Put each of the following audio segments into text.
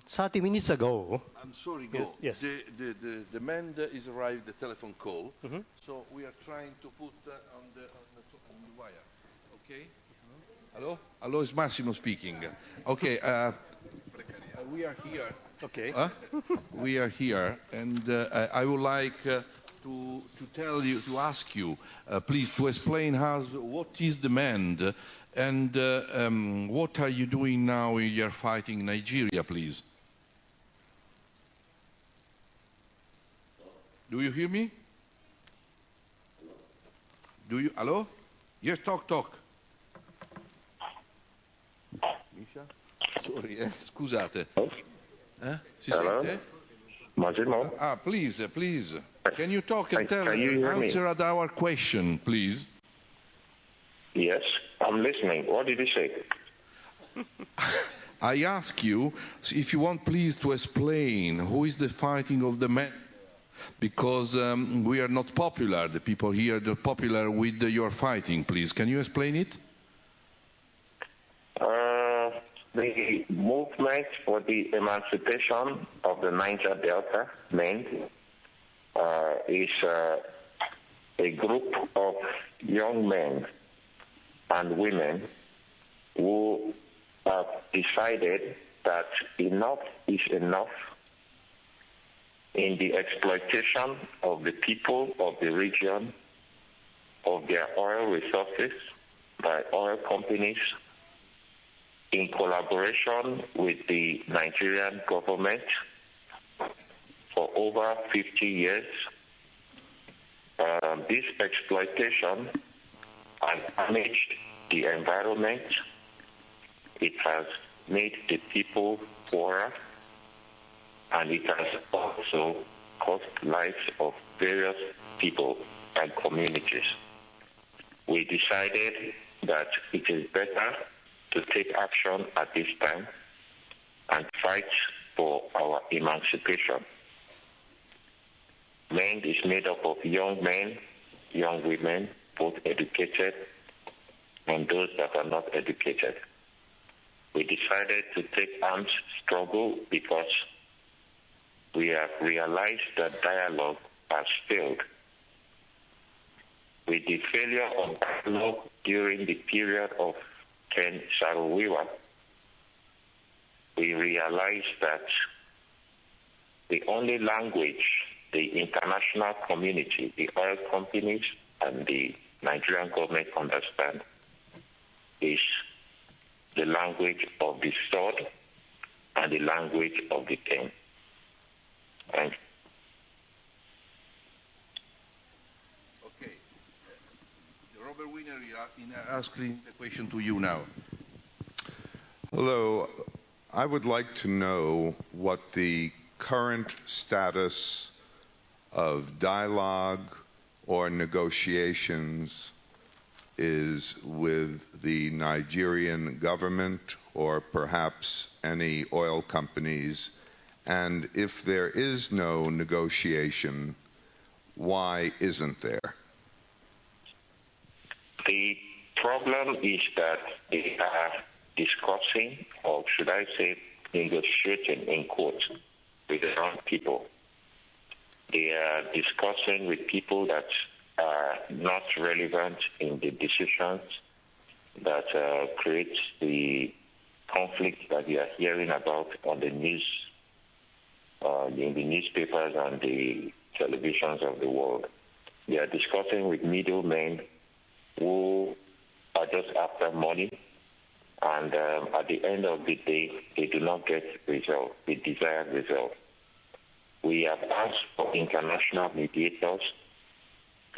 30 minutes ago. I'm sorry, go. Yes. The MEND is arrived, the telephone call, so we are trying to put on the wire, okay? Hello? Hello, it's Massimo speaking. Okay, we are here. Okay. We are here, and I would like to tell you, to ask you, please, to explain us what is the MEND and what are you doing now in your fighting in Nigeria, please? Do you hear me? Do you? Hello? Yes, talk. Misha? Sorry, scusate. Si Hello? sente? Massimo? Please. Can you talk and Can you hear me? answer at our question, please? Yes, I'm listening. What did you say? I ask you if you want, please, to explain who is the fighting of the men, because we are not popular. The people here are not popular with your fighting. Please, can you explain it? The movement for the emancipation of the Niger Delta, MEND, is a group of young men and women who have decided that enough is enough in the exploitation of the people of the region, of their oil resources by oil companies, in collaboration with the Nigerian government for over 50 years. This exploitation has damaged the environment. It has made the people poorer, and it has also cost lives of various people and communities. We decided that it is better to take action at this time and fight for our emancipation. MEND is made up of young men, young women, both educated and those that are not educated. We decided to take arms struggle because we have realized that dialogue has failed. With the failure of dialogue during the period of Ken Sarowiwa, we realized that the only language the international community, the oil companies and the Nigerian government understand is the language of the sword and the language of the king. Thank you. Okay. Robert Wiener is asking the question to you now. Hello. I would like to know what the current status of dialogue or negotiations is with the Nigerian government or perhaps any oil companies, and if there is no negotiation, why isn't there? The problem is that they are discussing, or should I say negotiating in court, with the wrong people. They are discussing with people that are not relevant in the decisions that create the conflict that we are hearing about on the news, in the newspapers and the televisions of the world. They are discussing with middlemen who are just after money, and at the end of the day, they do not get the desired result. We have asked for international mediators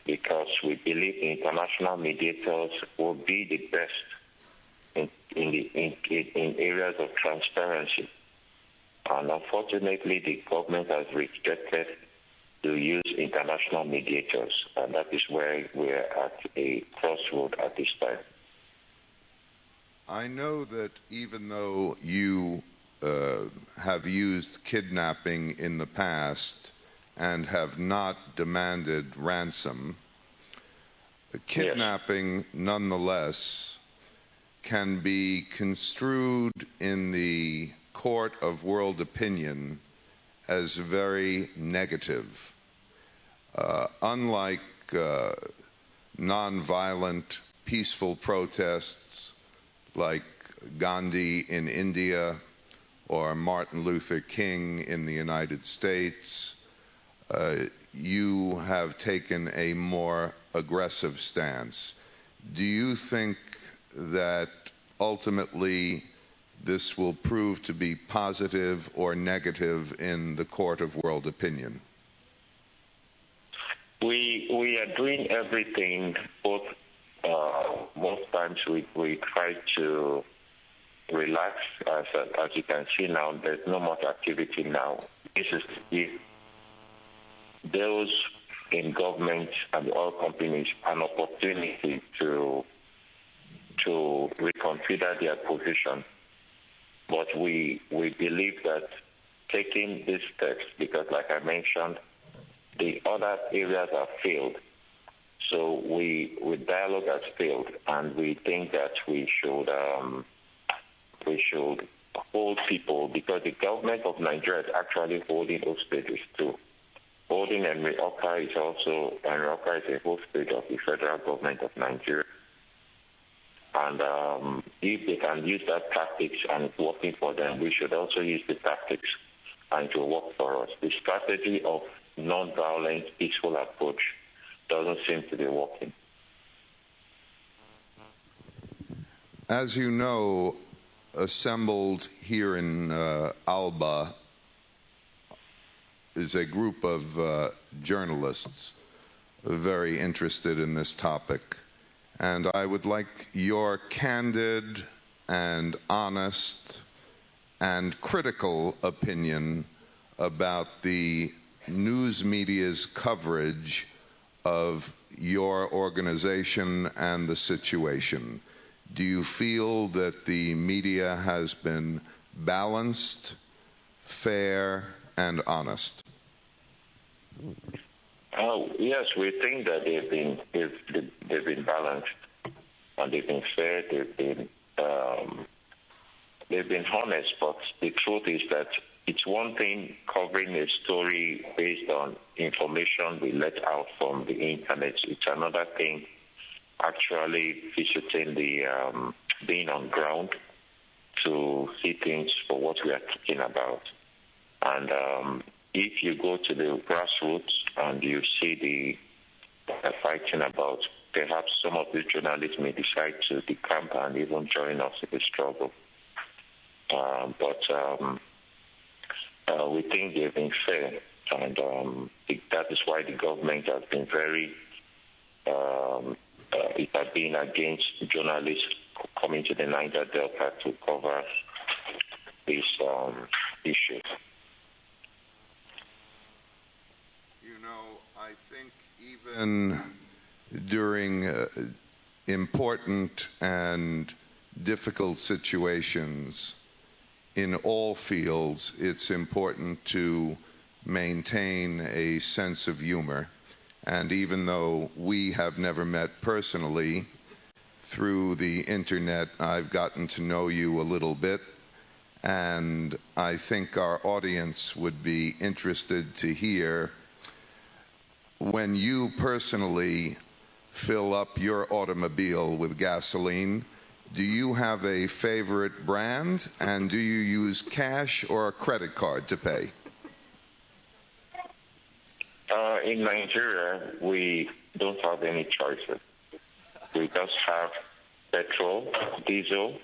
because we believe international mediators will be the best in areas of transparency. And unfortunately, the government has rejected to use international mediators, and that is where we're at a crossroad at this time. I know that even though you have used kidnapping in the past and have not demanded ransom, kidnapping nonetheless can be construed in the court of world opinion as very negative. Unlike nonviolent, peaceful protests like Gandhi in India or Martin Luther King in the United States, you have taken a more aggressive stance. Do you think that ultimately this will prove to be positive or negative in the court of world opinion? We are doing everything. Both most times we try to relax. As you can see now, there's no much activity now. This is if those in government and oil companies an opportunity to reconsider their position. But we believe that taking these steps, because like I mentioned, the other areas have failed. So dialogue has failed, and we think that we should hold people, because the government of Nigeria is actually holding hostages too. Holding m.e.n.d is also, m.e.n.d is a hostage of the federal government of Nigeria. And if they can use that tactics and it's working for them, we should also use the tactics and it will work for us. The strategy of non-violent, peaceful approach doesn't seem to be working. As you know, assembled here in Alba is a group of journalists very interested in this topic. And I would like your candid and honest and critical opinion about the news media's coverage of your organization and the situation. Do you feel that the media has been balanced, fair, and honest? Yes, we think that they've been balanced and they've been fair. They've been honest. But the truth is that it's one thing covering a story based on information we let out from the internet. It's another thing actually visiting being on ground to see things for what we are talking about. And if you go to the grassroots and you see the fighting about, perhaps some of these journalists may decide to decamp and even join us in the struggle. But we think they've been fair, and that is why the government has been it has been against journalists coming to the Niger Delta to cover this issue. You know, I think even during important and difficult situations in all fields, it's important to maintain a sense of humor. And even though we have never met personally, through the internet, I've gotten to know you a little bit, and I think our audience would be interested to hear, when you personally fill up your automobile with gasoline, do you have a favorite brand, and do you use cash or a credit card to pay? In Nigeria, we don't have any choices. We just have petrol, diesel,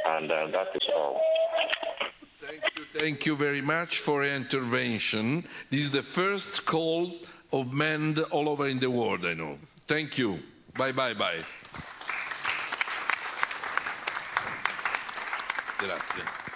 and that is all. Thank you very much for your intervention. This is the first call of MEND all over in the world, I know. Thank you. Bye, bye, bye. Grazie.